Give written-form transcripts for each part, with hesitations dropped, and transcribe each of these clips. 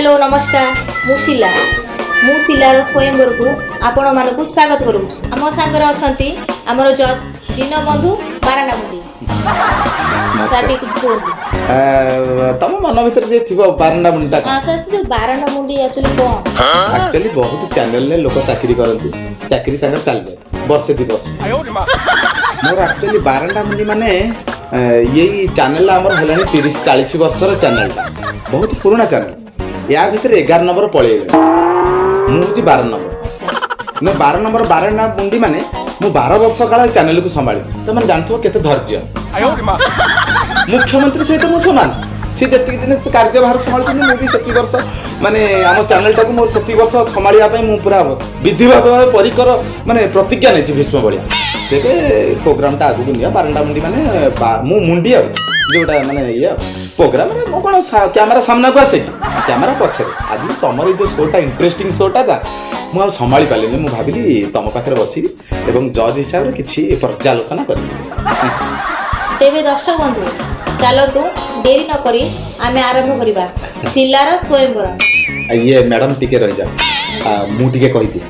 Hello नमस्कार मु शिलार स्वयंवर को आपण मानक स्वागत करूँ। आम सांगे अच्छा आमर जज दीनबंधु बारानामुंडी तम मन भीतर जे थिबो बारानामुंडा हां सर से जो बारानामुंडी एक्चुअली कोन एक्चुअली बहुत चैनल ले लोक चाकरी करंती चाकरी तांगर चल जाय वर्ष दि वर्ष मोर एक्चुअली बारानामुंडी माने यही चैनल हमर हलानी 30 40 वर्षर चैनल बहुत पुराना चैनल या भीतर 11 नंबर पळे मु जी 12 नंबर मैं 12 नंबर बारानामुंडी माने मु 12 वर्ष काल चैनल को संभाली तो मैंने जानथो केते धैर्य मुख्यमंत्री सहित मु समान सी जति दिन से कार्यभार संभालती मु भी सेति वर्ष माने आम चैनल टाको मोर सेति वर्ष संभालिया पई मु पूरा विधिवत परिकर माने प्रतिज्ञा नै भीष्म बलिया तेबे प्रोग्राम टा आगु निया बारानामुंडी माने मु मुंडी आ जोटा माने ये प्रोग्राम माने मो कोन कैमरा सामना को आसे कैमरा पछे आज तमर जो शोटा इंटरेस्टिंग शोटा था मु संभाली पाले मु भाबिली तम पाखरे बसी एवं जज हिसाब रे किछि पर्यालोचना करी तेबे दर्शक बंधु चलतु देरी न करी आमे आरंभ करिबा शिलार स्वयंवर ये मैडम टिके रह जा मु टिके कहि दी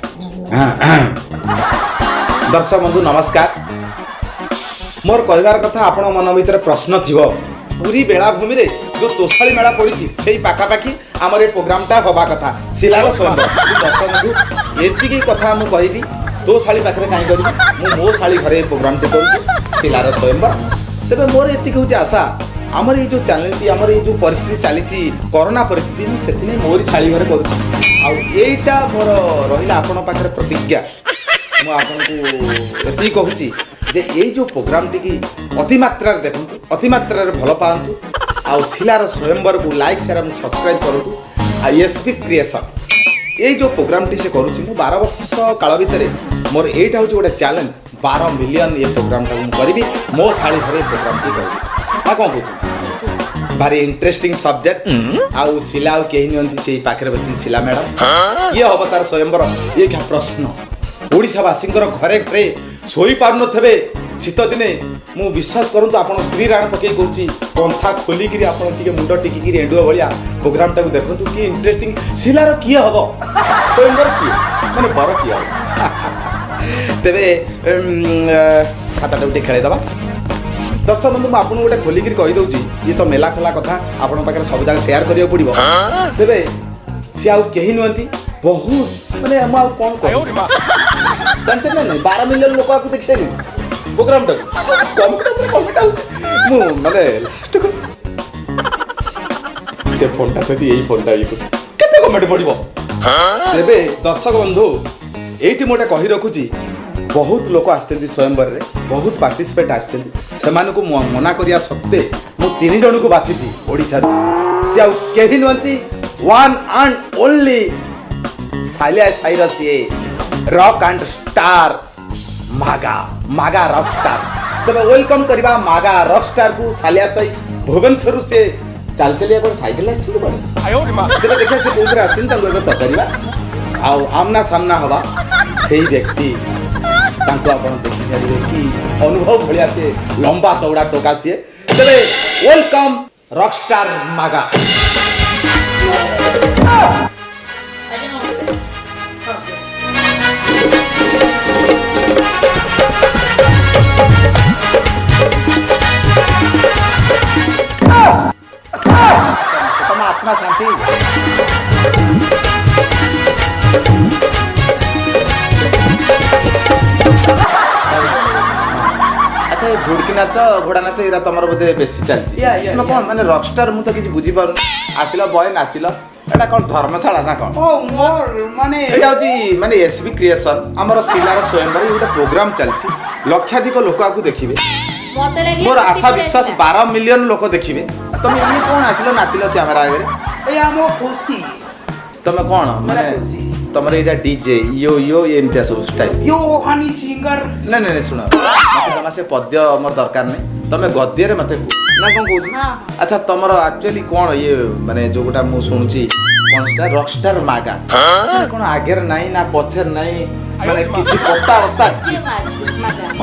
दर्शक बंधु नमस्कार मोर कहबार कथा आपण मन भीतर प्रश्न थिबो पूरी बेलाभूमि रे जो तोसाली मेला पड़ी से पाखापाखि आमर ये प्रोग्रामटा हवा कथा शिलार स्वयंवर दर्शक बंधु एतिकी कथा मु कहबी तो शाली पाखे कहीं करी मो शाली घरे प्रोग्राम टे कर शिलार स्वयंवर तेरे मोर एतिक हूँ आशा आमर ये जो चैनल आमर ये जो परिस्थिति चली कोरोना परिस्थिति मुझे मोरी शाली घरे करुटा मोर रहा आपण पाखे प्रतिज्ञा मुझे कहूँ जे ये जो प्रोग्राम टी अतिमात्रा देखु अतिमात्रा भल पातु आउ शिलार स्वयंवर को लाइक शेयर सब्सक्राइब करूँ एसबी क्रिएशन ये जो प्रोग्राम टी से करुँच मु 12 वर्ष काल भितर मोर एटा हूँ गोटे चैलेंज 12 मिलियन ये प्रोग्राम करी मो शाड़ी घरे प्रोग्राम टी करी कौन कहूँ भारी इंटरेस्टिंग सब्जेक्ट आउ शिला कहीं नहीं पाखे बस शिला मैडम ये हम तार स्वयंवर ये क्या प्रश्न ओडिशावासी घरे घरे शोई पार थे शीत दिने मु विश्वास करूँ आप स्त्री राण पकई कहूँ पंथा खोलिकी मुंड टिकी एंडुआ भाया प्रोग्राम टाक देखु कि इंटरेस्टिंग शिलार किए हम स्वयंवर किए मैंने बर किए हम तेरे खाता टे खेलदेवा दर्शक बंधु मुझे आपको गोटे खोलिकी कहीदे ये तो मेला खोला कथा आपण पाखे सब जगह सेयार करा पड़ो तेरे सी आउ कहीं नुहति बहुत मैंने मुझे कौन कह जानते ना 12 मिलियन लोक आपको देख सारे प्रोग्राम माने से फोनटा कति यही फोनटा केते कमेंट पड़िबो तेबे दर्शक बंधु एठी मोटे कहि रखुची बहुत लोक आछथि स्वयंवर रे बहुत पार्टिसिपेट आछथि सेमान को मना करिया सत्ते मु 3 जन को बाछिची ओडिसा से आ केहि नंती वन एंड ओनली सालिया साइरसी रॉक एंड स्टार मागा मागा रॉक स्टार तब वेलकम करबा मागा रॉक स्टार को सालिया साई भुवनेश्वर से चल चलिया कोन साइकिल आसी पड़े आयो रे मां तब देखा से बहुत आसिन तांको एबे पचारिबा आउ आमना सामना हवा सेही व्यक्ति तांको आपण देखि जारिबे कि अनुभव भलिया से लंबा चौड़ा टोका से तबे वेलकम रॉक स्टार मागा आत्मा शांति अच्छा धुड़की नाच घोड़ा नाच ये तुम बोधे बेसी चलती कौन माने रॉकस्टार मुझे किसी बुझी पार आसिल बय नाचिल एटा कौन धर्मशाला ना कौन माने एटा होची माने एसबी क्रिएशन हमर शिलार स्वयंवर गोटे प्रोग्राम चलती लक्षाधिक लोक आकु देखिबे मोर आशा विश्वास 12 मिलियन लोक देखिबे तुम ये कौन आसिल नाचिल कैमरा आगे ए हमो खुशी तुम कौन माने तुमरे एटा डीजे यो यो एमतिया सब स्टाइल यो हनी सिंगर नहीं नहीं सुन मते जमा से पद्य मोर दरकार नहीं तुम गद्य रे मते ना कौन कहू अच्छा तुमरो एक्चुअली कौन ये माने जो गोटा मु सुनुची कौन स्टार रॉकस्टार मागा माने कौन आगे नहीं ना पछर नहीं माने किछि पत्ता पत्ता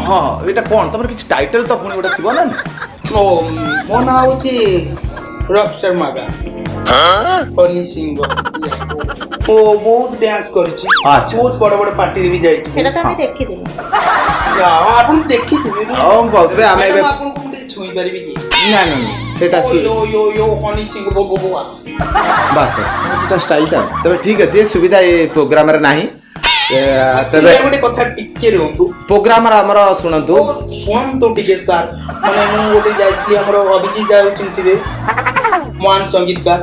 हां एटा कौन तुमर किछि टाइटल तो पुनी गोटा थिबो ना मो ना होची रॉकस्टार मागा हनी सिंह ओ बहुत डांस करछि अच्छा। बहुत बड़ बड़ पार्टी रे भी जाई छी সেটা তো আমি দেখিଥିଲି आपण देखिथिबे बहुते आमे मैडम एबे आपण कोन छुई परिबे कि ना ना सेटा ओ यो यो यो हनी सिंह बो बो बो बस बस এটা স্টাইলটা তবে ঠিক আছে সুবিধা এই প্রোগ্রামরে নাই তবে ଗୋଟେ କଥା ଟିକେ ରୁହନ୍ତୁ ପ୍ରୋଗ୍ରାମର ଆମର ଶୁଣନ୍ତୁ ଶୁଣନ୍ତୁ ଟିକେ ସାର୍ ମାନେ ମୁଁ ଗୋଟେ ଯାଇଥିଲି ଆମର ଅଭିଜିତ ଯାଉ ଚିନ୍ତିବେ ମହାନ ସଙ୍ଗୀତକାର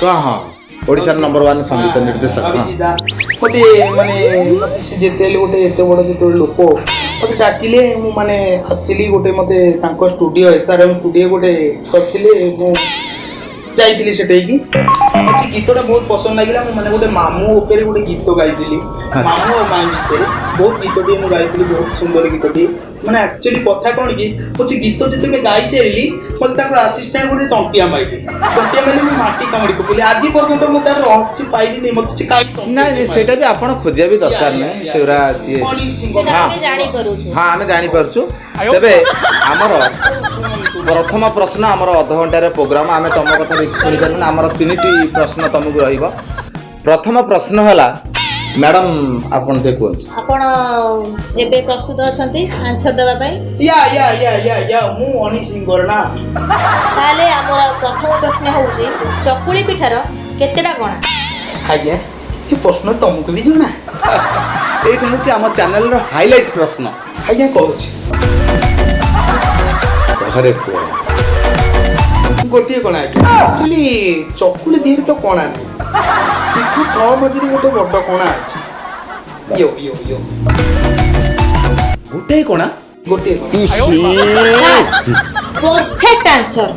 ହଁ ହଁ ଓଡ଼ିଶାର ନମ୍ବର 1 ସଙ୍ଗୀତ ନିର୍ଦ୍ଦେଶକ ହଁ। ଅଭିଜିତ ମତେ ମାନେ ମତେ ସେ ଯେତେବେଳେ ଗୋଟେ ଏତେ ବଡ଼ ଯେତେବେଳେ ଲୋକ ମତେ ଡାକିଲେ ମୁଁ ମାନେ ଆସିଲି ଗୋଟେ ମତେ ତାଙ୍କ ଷ୍ଟୁଡିଓ SRM ଷ୍ଟୁଡିଓ ଗୋଟେ କରିଥିଲେ ମୁଁ ଯାଇଥିଲି ସେଠେଇକି ସେ ଗୀତଟା ବହୁତ ପସନ୍ଦ ଲାଗିଲା ମୁଁ ମାନେ ଗୋଟେ ମାମୁଁ ଉପରେ ଗୋଟେ ଗୀତ ଗାଇଥିଲି ମାମୁଁ ଆଉ ମାଇଁ ଭିତରେ ବହୁତ ଗୀତଟିଏ ମୁଁ ଗାଇଥିଲି ବହୁତ ସୁନ୍ଦର ଗୀତଟିଏ ମାନେ ଆକ୍ଚୁଆଲି କଥା କ'ଣ କି ମୁଁ ସେ ଗୀତ ଯେତେବେଳେ ଗାଇ ସାରିଲି ମୋତେ ତାଙ୍କର ଆସିଷ୍ଟାଣ୍ଟ ଗୋଟେ ତଣ୍ଟିଆ ମାଇଲି ମୁଁ ମାଟି କାମୁଡ଼ି ପକେଇଲି ଆଜି ପର୍ଯ୍ୟନ୍ତ ମୁଁ ତାର ରହସ୍ୟ ପାଇଲିନି ମୋତେ ସେ କାହିଁ ନାଇଁ ନାଇଁ ସେଇଟା ବି ଆପଣ ଖୋଜିବା ବି ଦରକାର ନାହିଁ ସେଗୁରା ସିଏ সেটা আমি জানি পারুଛୁ ହଁ ଆମେ ଜାଣିପାରୁଛୁ ତେବେ ଆମର ପ୍ରଥମ ପ୍ରଶ୍ନ ଆମର ଅଧଘଣ୍ଟାର ପ୍ରୋଗ୍ରାମ ଆମେ ତମ କଥା ବେଶୀ ଶୁଣିପାରିବୁ ନା ଆମର 3ଟି ପ୍ରଶ୍ନ ତମକୁ ରହିବ ପ୍ରଥମ ପ୍ରଶ୍ନ ହେଲା ମ୍ୟାଡ଼ାମ ଆପଣ ଟିକେ କୁହନ୍ତୁ ଆପଣ ଏବେ ପ୍ରସ୍ତୁତ ଅଛନ୍ତି ଆନ୍ସର ଦେବା ପାଇଁ ୟା ମୁଁ ହନି ସିଂଙ୍କର ନା ତାହେଲେ ଆମର ପ୍ରଥମ ପ୍ରଶ୍ନ ହେଉଛି ଚକୁଳି ପିଠାର କେତେଟା ଗଣା ଆଜ୍ଞା ଏ ପ୍ରଶ୍ନ ତମକୁ ବି ଜଣା ଏଇଟା ହେଉଛି ଆମ ଚ୍ୟାନେଲର ହାଇଲାଇଟ୍ ପ୍ରଶ୍ନ ଆଜ୍ଞା କହୁଛି ଘରେ କୁହ ଗୋଟିଏ କଣା ଆକ୍ଚୁଆଲି ଚକୁଳି ଦିହରେ ତ କଣା ନାହିଁ ପିଠା ଠ ମଝିରେ ଗୋଟେ ବଡ଼ କଣା ଅଛି ୟୋ ୟୋ ୟୋ ଗୋଟାଏ କଣା ଗୋଟିଏ କଣା ପରଫେକ୍ଟ ଆନ୍ସର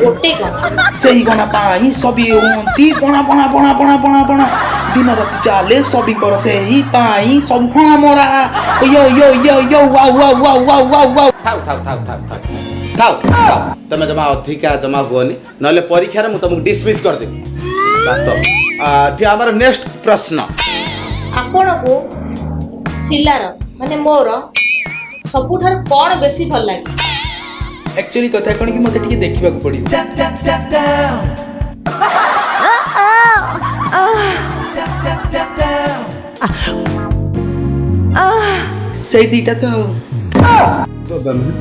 ଗୋଟେ ଗଣା ସେଇ କଣା ପାଇଁ ସବି ହୁଅନ୍ତି ପଣା ପଣା ପଣା ପଣା ପଣା ପଣା ଦିନ ରାତି ଚାଲେ ସବିଙ୍କର ସେଇ ପାଇଁ ସବୁ ହଣା ମରା yo yo yo yo wow wow wow wow wow wow ଥାଉ ଥାଉ ଥାଉ ଥାଉ ଥାଉ ଥାଉ ଥାଉ ତମେ ଜମା ଅଧିକା ଜମା ହୁଅନି ନହେଲେ ପରୀକ୍ଷାରେ ମୁଁ ତମକୁ ଡିସମିସ୍ କରିଦେବି ବାସ୍ତବ ଠିକ ଆମର ନେକ୍ସଟ ପ୍ରଶ୍ନ ଆପଣଙ୍କୁ ଶିଲାର ମାନେ ମୋର ସବୁଠାରୁ କ'ଣ ବେଶୀ ଭଲ ଲାଗେ ଆକ୍ଚୁଆଲି କଥା କ'ଣ କି ମୋତେ ଟିକେ ଦେଖିବାକୁ ପଡ଼ିବ ସେଇ ଦିଟା ତ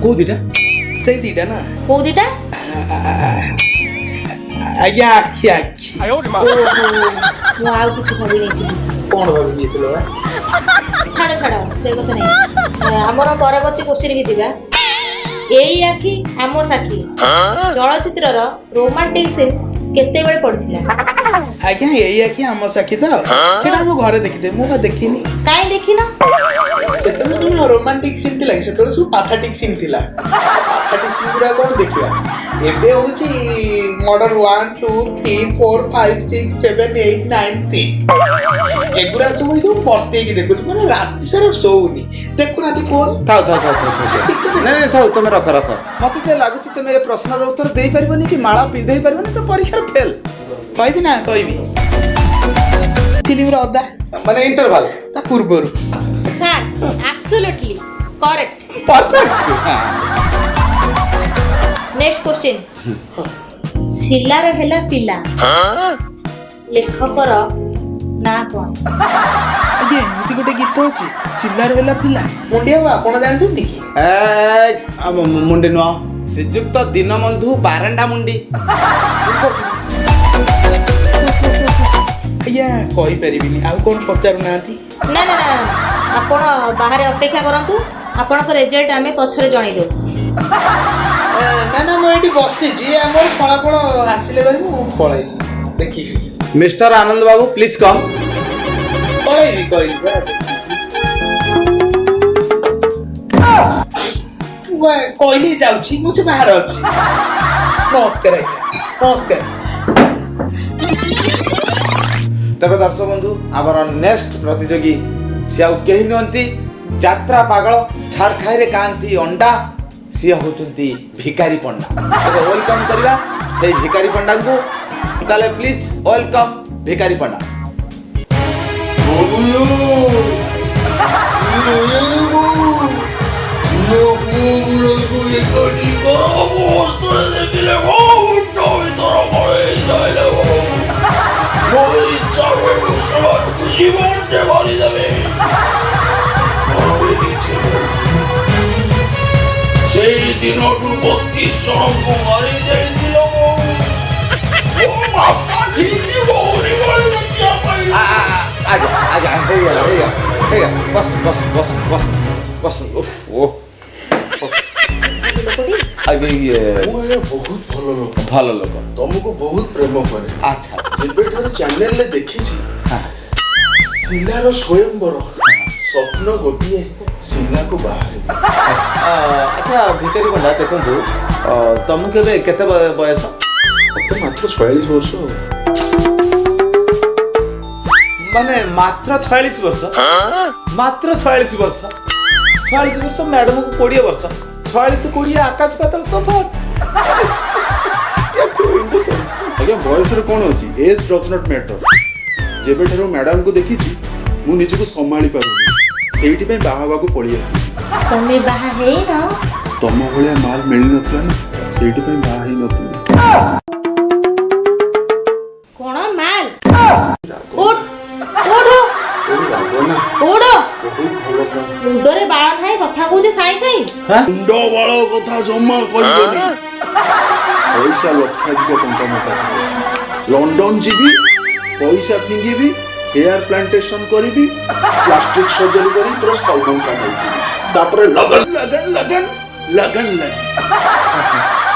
କୋଉ ଦିଟା ସେଇ ଦିଟା ନା କୋଉ ଦିଟା ଆଜ୍ଞା ଆଖି ଆଖି ମୁଁ ଆଉ କିଛି ଭାବି ନେଇଥିଲି କ'ଣ ଭାବି ଦେଇଥିଲ ଛାଡ଼ ଛାଡ଼ ସେ କଥା ନାହିଁ ଆମର ପରବର୍ତ୍ତୀ କୋଶ୍ଚିନ୍କି ଯିବା ଏଇ ଆଖି ଆମ ସାକ୍ଷୀ ଚଳଚ୍ଚିତ୍ରର ରୋମାଣ୍ଟିକ ସିନ୍ କେତେବେଳେ ପଡ଼ିଥିଲା ଆଜ୍ଞା ଏଇ ଆଖି ଆମ ସାକ୍ଷୀ ତ ସେଟା ଆମ ଘରେ ଦେଖିଥିବେ ମୁଁ ବା ଦେଖିନି କାହିଁ ଦେଖିନ ସେତେବେଳେ କ'ଣ ରୋମାଣ୍ଟିକ ସିନ୍ ଥିଲା କି ସେତେବେଳେ ସବୁ ପାଥାଟିକ ସିନ୍ ଥିଲା ପାଥାଟିକ ସିନ୍ ଗୁଡ଼ା କ'ଣ ଦେଖିବା ଏବେ ହେଉଛି ମର୍ଡର 1 2 3 4 5 6 7 8 9 10 ଏଗୁଡ଼ା ସବୁ ଏଇଠୁ ପର୍ତେଇକି ଦେଖୁଛୁ ମାନେ ରାତି ସାରା ଶୋଉନି ଦେଖୁନାହାନ୍ତି ଫୋନ୍ ଥାଉ ଥାଉ ଥାଉ ଥାଉ ନାଇଁ ନାଇଁ ଥାଉ ତମେ ରଖ ରଖ ମତେ ତ ଲାଗୁଛି ତମେ ଏ ପ୍ରଶ୍ନର ଉତ୍ତର ଦେଇପାରିବନି କି ମାଳ ପିନ୍ଧେଇ ପାରିବନି ତ ପରୀକ୍ଷାରେ ଫେଲ୍ କହିବି ନା କହିବି ଫିଲ୍ମର ଅଦା ମାନେ ଇଣ୍ଟରଭାଲ ତା ପୂର୍ବରୁ sir absolutely correct perfect next question ଶିଲାର ହେଲା ପିଲା ଲେଖକର ନାଁ କ'ଣ ଆଜ୍ଞା ଏମିତି ଗୋଟେ ଗୀତ ଅଛି ଶିଲାର ହେଲା ପିଲା ମୁଣ୍ଡିଆ ବାବୁ ଆପଣ ଜାଣିଛନ୍ତି କି ମୁଣ୍ଡି ନୁହଁ ଶ୍ରୀଯୁକ୍ତ ଦୀନବନ୍ଧୁ ବାରଣ୍ଡା ମୁଣ୍ଡି ଆଜ୍ଞା କହିପାରିବିନି ଆଉ କ'ଣ ପଚାରୁନାହାନ୍ତି ନା ନା ନା ଆପଣ ବାହାରେ ଅପେକ୍ଷା କରନ୍ତୁ ଆପଣଙ୍କ ରେଜଲ୍ଟ ଆମେ ପଛରେ ଜଣେଇଦେବୁ ନା ନା ମୁଁ ଏଇଠି ବସିଛି ଆମର ଫଳାଫଳ ଆସିଲେ ଭାଇ ମୁଁ ପଳେଇବି ଦେଖିବି ମିଷ୍ଟର ଆନନ୍ଦ ବାବୁ ପ୍ଲିଜ କମ୍ ପଳେଇବି କହିଲି କହିଲି ଯାଉଛି ମୁଁ ସେ ବାହାରେ ଅଛି ନମସ୍କାର ଆଜ୍ଞା ନମସ୍କାର ତେବେ ଦର୍ଶକ ବନ୍ଧୁ ଆମର ନେକ୍ସଟ ପ୍ରତିଯୋଗୀ ସେ ଆଉ କେହି ନୁହନ୍ତି ଯାତ୍ରା ପାଗଳ ଛାଡ଼ ଖାଇରେ ଖାଆନ୍ତି ଅଣ୍ଡା ସିଏ ହେଉଛନ୍ତି ଭିକାରୀ ପଣ୍ଡା ତେବେ ୱେଲକମ୍ କରିବା ସେଇ ଭିକାରୀ ପଣ୍ଡାଙ୍କୁ ତାହେଲେ ପ୍ଲିଜ ୱେଲକମ୍ ଭିକାରୀ ପଣ୍ଡା ଦେଖିଲେ জীবনটা ভরে যাবে। সেই দিনଠୁ 32 ଜଣଙ୍କୁ ମାରି ଦେଇଥିଲ ବୋଉ। ଓ ବାପା ଠିକ ବୋଉରେ ଭଳି ଦେଖିବା ପାଇଁ। ଆଜ୍ଞା ଆଜ୍ଞା ହେଇଗଲା ବସ ବସ ବସ ବସ ବସ ଉଫ ଓ ଲୋକଟି ଆଜ୍ଞା ଇଏ ମୁଁ ଆଜ୍ଞା ବହୁତ ଭଲ ଲୋକ, ଭଲ ଲୋକ। ତମକୁ ବହୁତ ପ୍ରେମ କରେ। ଆଚ୍ଛା ଯେବେଠାରୁ ଚ୍ୟାନେଲରେ ଦେଖିଛି ଶିଲାର ସ୍ୱୟଂବର, ସ୍ୱପ୍ନ ଗୋଟିଏ ଶିଲାକୁ ବାହାରିବ। ଆଚ୍ଛା ଭିକାରୀ ପଣ୍ଡା ଦେଖନ୍ତୁ ତମକୁ ଏବେ କେତେ ବୟସ? ମତେ ମାତ୍ର 46 ବର୍ଷ। ମାନେ ମାତ୍ର 46 ବର୍ଷ? ମାତ୍ର 46 ବର୍ଷ? 46 ବର୍ଷ ମ୍ୟାଡମକୁ 20 ବର୍ଷ। 46 20 ଆକାଶ ପାତାଳ ତଫାତ। ଆଜ୍ଞା ବୟସରେ କ'ଣ ଅଛି? Age does not matter. ଯେବେଠାରୁ ମ୍ୟାଡାମକୁ ଦେଖିଛି ମୁଁ ନିଜକୁ ସମ୍ଭାଳି ପାରୁନି, ସେଇଥିପାଇଁ ବାହା ହେବାକୁ ପଳେଇ ଆସିଛି। ତମେ ବାହା ହେଇନ? ତମ ଭଳିଆ ମାଲ ମିଳିନଥିଲା ନା, ସେଇଥିପାଇଁ ବାହା ହେଇନଥିଲି। କଣ ମାଲ? ଉଠ ଉଠ ରାଗ ନା, ଉଠ। ବହୁତ ଭଲ ପ୍ଲାନ୍। ମୁଣ୍ଡରେ ବାଳ ନାହିଁ, କଥା କହୁଛ ସାଇଁ ସାଇଁ। ମୁଣ୍ଡ ବାଳ କଥା ଜମା କହିବନି। ପଇସା ଲକ୍ଷାଧିକ ଟଙ୍କା ମୋ ପାଖରେ ଅଛି। ଲଣ୍ଡନ ଯିବି, ପଇସା ଫିଙ୍ଗିବି, ହେୟାର ପ୍ଲାଣ୍ଟେସନ କରିବି, ପ୍ଲାଷ୍ଟିକ ସର୍ଜରୀ କରି ପୁରା ସଲମାନ ଖାନ ହେଇଯିବି। ତାପରେ लगन लगन लगन लगन लगन।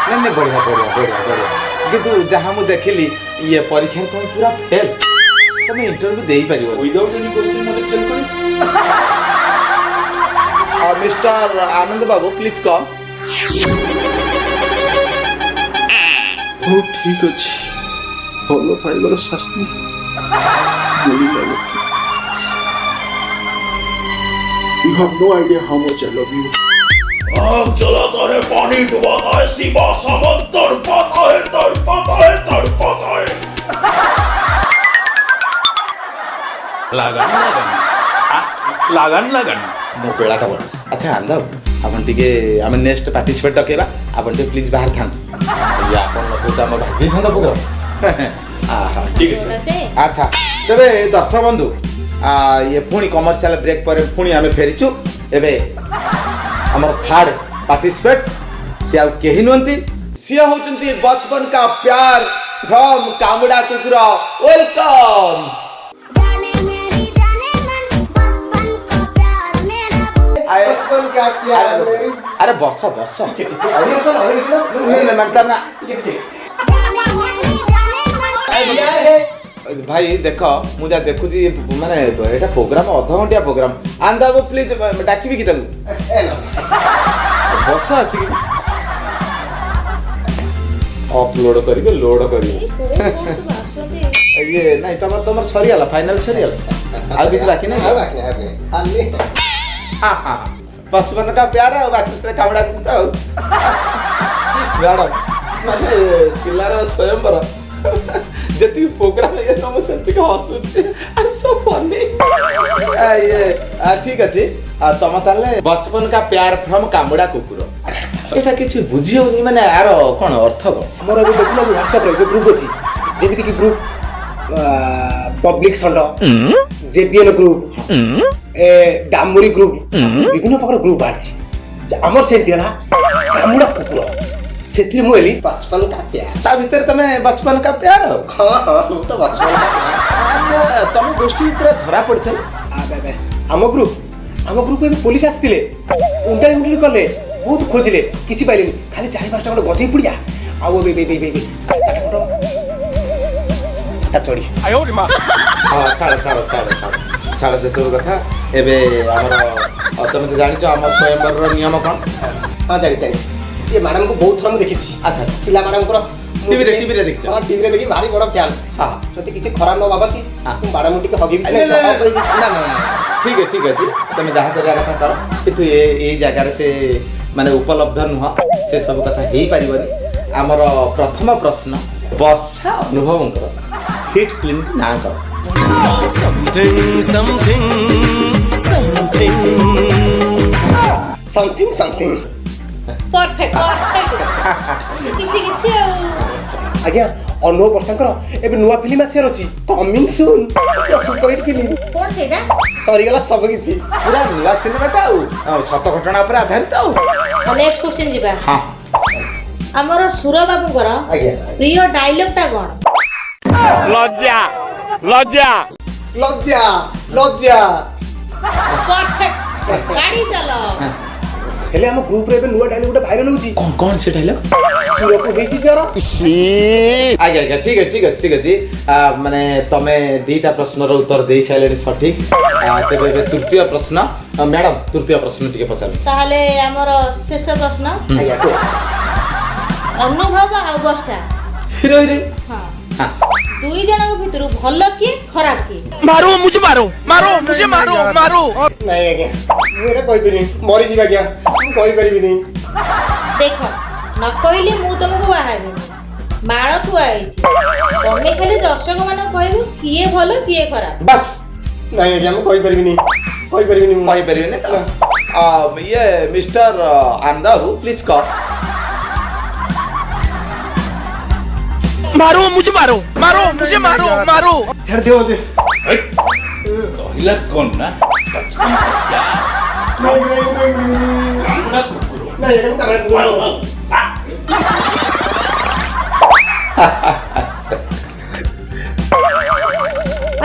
ନାଇଁ ନାଇଁ ବଢିଆ ବଢିଆ ବଢିଆ ବଢିଆ କିନ୍ତୁ ଯାହା ମୁଁ ଦେଖିଲି ଇଏ ପରୀକ୍ଷାରେ ତମେ ପୁରା ଫେଲ୍। ତମେ ଇଣ୍ଟରଭ୍ୟୁ ଦେଇପାରିବ ୱିଦାଉଟ୍ ଏନି କ୍ୱେଶ୍ଚନ ମୋତେ ଫେଲ୍ କରି। ମିଷ୍ଟର ଆନନ୍ଦ ବାବୁ ପ୍ଲିଜ କମ୍। ହଉ ଠିକ ଅଛି, ଭଲ ପାଇବାର ଶାସ୍ତି ମିଳିଲା ମୋତେ। You have no idea how much I love you. आग जलाता है, पानी डुबाता है, सीमा सामन तड़पाता है, तड़पाता है, तड़पाता है। लगन लगन लगन लगन ମୋ ବେଳାଟା ବଡ଼। ଆଚ୍ଛା ଆନନ୍ଦ ବାବୁ ଆପଣ ଟିକେ ଆମେ ନେକ୍ସଟ ପାର୍ଟିସିପେଟ୍ ଡକେଇବା, ଆପଣ ଟିକେ ପ୍ଲିଜ ବାହାରି ଥାନ୍ତୁ। ଇଏ ଆପଣ ନ କହୁଛ ଆମ ଭାଜି ଦେଇଥାନ୍ତା ପ୍ରୋଗ୍ରାମ। ଠିକ ଅଛି ଆଚ୍ଛା ତେବେ ଦର୍ଶକ ବନ୍ଧୁ ଇଏ ପୁଣି କମର୍ସିଆଲ ବ୍ରେକ୍ ପରେ ପୁଣି ଆମେ ଫେରିଛୁ। ଏବେ ଆମର ଥାର୍ଡ ପାର୍ଟିସିପେଟ୍ ସିଏ ଆଉ କେହି ନୁହନ୍ତି, ସିଏ ହଉଛନ୍ତି ବଚପନ କା ପ୍ୟାର ଫ୍ରମ କାମୁଡା କୁକୁର। ୱେଲକମ୍। अरे बस बस भाई देख मुझे देखुची माने एटा प्रोग्राम अधघंटिया प्रोग्राम आंदा प्लीज डाकिबी कि ताकू बस आसी अपलोड करिके लोड करी ये नहीं तमर तमर सरियाला फाइनल सरियाला आ किछ बाकी नहीं खाली हाँ हाँ बचपन का प्यार है बाकी कामड़ा कुटा मैडम माने सिलार स्वयंवर जति प्रोग्राम है तुम सेति का हसुची सो फनी ये ठीक अछि तुम ताले बचपन का प्यार फ्रॉम कामड़ा कुकुर एटा किछि बुझियो नि माने यार कोन अर्थ को हमर अभी देखलो व्हाट्सएप रे जो ग्रुप अछि जेमिति कि ग्रुप पब्लिक संड जेपीएल ग्रुप दामुरी ग्रुप विभिन्न प्रकार ग्रुप आछि हमर सेंटी हला कामुडा कुकुर सेथि मु एली बचपन का प्यार ता भीतर तमे बचपन का प्यार हां हां मु तो बचपन का प्यार अच्छा तमे गोष्ठी पूरा धरा पड़थे आबे हम ग्रुप में पुलिस आस्तिले उंटाई उंटली कले बहुत खोजले किछि पाइलेनी खाली 4-5 टा गजई पुड़िया आउ बे चढ़ी हाँ छाड़ से सब कथा एबे हमर तुम तो जानिछ हमर स्वयंवर नियम कोन हां जानि ये मैडम को बहुत थर देखि अच्छा सिला मैडम को टीवी रे देखछ हां टीवी रे देखि भारी बड़ फैन हां जति किछि खराब न बाबती मैडम टिके हबी ना ठीक है तुम जहाँ कर कथा कर किंतु ये जगार से माने उपलब्ध नुह से सब कथा हे पारिबनी हमर प्रथम प्रश्न वर्षा अनुभव कर हिट फिल्म ना कर समथिंग परफेक्ट किछि किछि ଆଜ୍ଞା ଅନୁଭବ ବର୍ଷାଙ୍କର ଏବେ ନୂଆ ଫିଲ୍ମ ଆସିବାର ଅଛି କମିଂ ସୁନ୍ ପୁରା ସୁପର ହିଟ୍ ଫିଲ୍ମ କଣ ସେଇଟା? ସରିଗଲା ସବୁ କିଛି ପୁରା ନୂଆ ସିନେମାଟା ଆଉ ସତ ଘଟଣା ଉପରେ ଆଧାରିତ ଆଉ ନେକ୍ସଟ କ୍ୱେଶ୍ଚିନ୍ ଯିବା। ହଁ ଆମର ସୁର ବାବୁଙ୍କର ଆଜ୍ଞା ପ୍ରିୟ ଡାଇଲଗଟା କଣ? ଲଜ୍ଜା ଲଜ୍ଜା ପରଫେକ୍ଟ। ଗାଡି ଚଲାଅ। ହେଲେ ଆମ ଗ୍ରୁପରେ ଏବେ ନୂଆ ଡାଇଲଗ ଗୋଟେ ଭାଇରାଲ ହଉଛି କଣ ସେଟା ହେଲେ ସୁରକୁ ହେଇଛି ଜର ଆଜ୍ଞା ଆଜ୍ଞା ଠିକ ଅଛି ମାନେ ତମେ ଦିଟା ପ୍ରଶ୍ନର ଉତ୍ତର ଦେଇ ସାରିଲେଣି ସଠିକ ତେବେ ଏବେ ତୃତୀୟ ପ୍ରଶ୍ନ ମ୍ୟାଡାମ ତୃତୀୟ ପ୍ରଶ୍ନ ଟିକେ ପଚାରନ୍ତୁ। ତାହେଲେ ଆମର ଶେଷ ପ୍ରଶ୍ନ ଆଜ୍ଞା କୁହ। ଅନୁଭବ ଆଉ ବର୍ଷା ହିରୋ ହିରୋଇନ ହଁ ହଁ ଦୁଇ ଜଣଙ୍କ ଭିତରୁ ଭଲ କିଏ ଖରାପ କିଏ? ନାଇଁ ଆଜ୍ଞା ମୁଁ ଏଇଟା କହିପାରିବିନି ମରିଯିବି ଆଜ୍ଞା ମୁଁ କହିପାରିବିନି ଦେଖ ନ କହିଲେ ମୁଁ ତମକୁ ବାହା ହେବିନି। ମାଳ ଥୁଆ ହେଇଛି ତମେ ଖାଲି ଦର୍ଶକ ମାନଙ୍କୁ କହିବ କିଏ ଭଲ କିଏ ଖରାପ। ବାସ୍ ନାଇଁ ଆଜ୍ଞା ମୁଁ କହିପାରିବିନି ମୁଁ କହିପାରିବେନି ତ ଇଏ ମିଷ୍ଟର ଆନ୍ଦାବୁ ପ୍ଲିଜ କହ ଛାଡି ଦିଅ ମତେ କହିଲା କଣ ନା କାମୁଡା କୁକୁର ନାଇଁ ଆଜ୍ଞା ମୁଁ କାମରେ କୁକୁର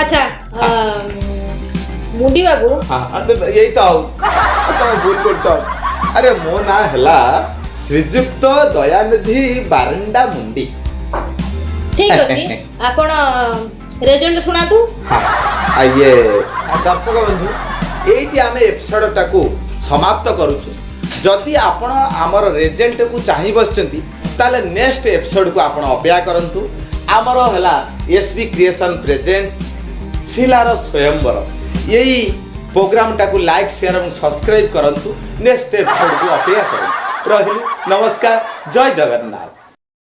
ଆଚ୍ଛା ମୁଣ୍ଡି ବାବୁ ଏଇ ତ ଆଉ ତମେ ଭୁଲ କରୁଛ ଆରେ ମୋ ନାଁ ହେଲା ଶ୍ରୀଯୁକ୍ତ ଦୟାନିଧି ବାରଣ୍ଡା ମୁଣ୍ଡି ଠିକ ଅଛି ଆପଣ ରେଜଲ୍ଟ ଶୁଣାନ୍ତୁ। ଇଏ ଦର୍ଶକ ବନ୍ଧୁ ଏଇଠି ଆମେ ଏପିସୋଡଟାକୁ ସମାପ୍ତ କରୁଛୁ। ଯଦି ଆପଣ ଆମର ରେଜଲ୍ଟକୁ ଚାହିଁ ବସିଛନ୍ତି ତାହେଲେ ନେକ୍ସଟ ଏପିସୋଡକୁ ଆପଣ ଅପେକ୍ଷା କରନ୍ତୁ। ଆମର ହେଲା ଏସବି କ୍ରିଏସନ୍ ପ୍ରେଜେଣ୍ଟ ଶିଲାର ସ୍ୱୟଂବର ଏଇ ପ୍ରୋଗ୍ରାମଟାକୁ ଲାଇକ୍ ସେୟାର ଏବଂ ସବସ୍କ୍ରାଇବ କରନ୍ତୁ। ନେକ୍ସଟ ଏପିସୋଡକୁ ଅପେକ୍ଷା କରନ୍ତୁ। ରହିଲୁ ନମସ୍କାର ଜୟ ଜଗନ୍ନାଥ।